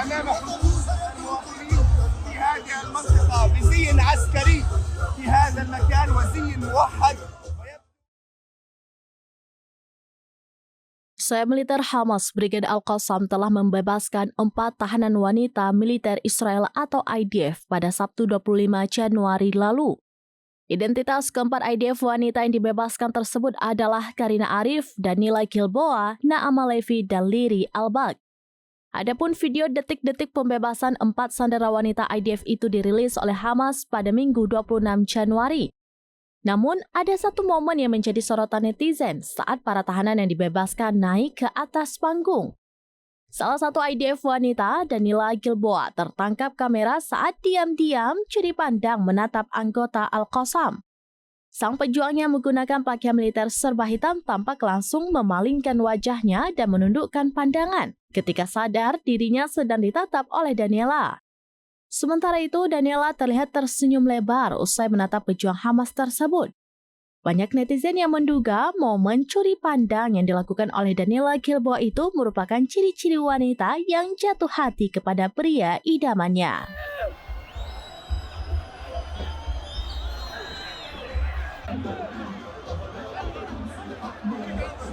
أمام حضور المواطنين في هذه المنطقة بزي عسكري في هذا المكان وزي موحد. Sayap militer Hamas Brigade Al-Qassam telah membebaskan 4 tahanan wanita militer Israel atau IDF pada Sabtu 25 Januari lalu. Identitas keempat IDF wanita yang dibebaskan tersebut adalah Karina Arif, Daniela Gilboa, Naama Levi, dan Liri Albag. Adapun video detik-detik pembebasan 4 sandera wanita IDF itu dirilis oleh Hamas pada Minggu 26 Januari. Namun, ada satu momen yang menjadi sorotan netizen saat para tahanan yang dibebaskan naik ke atas panggung. Salah satu IDF wanita, Daniela Gilboa, tertangkap kamera saat diam-diam curi pandang menatap anggota Al-Qassam. Sang pejuang yang menggunakan pakaian militer serba hitam tampak langsung memalingkan wajahnya dan menundukkan pandangan ketika sadar dirinya sedang ditatap oleh Daniela. Sementara itu, Daniela terlihat tersenyum lebar usai menatap pejuang Hamas tersebut. Banyak netizen yang menduga momen curi pandang yang dilakukan oleh Daniela Gilboa itu merupakan ciri-ciri wanita yang jatuh hati kepada pria idamannya.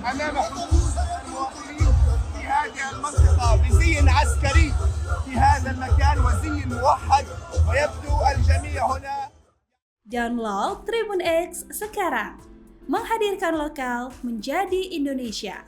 أمام حضور المواطنين في هذه المنطقة بزي عسكري في هذا المكان وزي موحد ويبدو الجميع هنا. Download Tribun X sekarang, menghadirkan lokal menjadi Indonesia.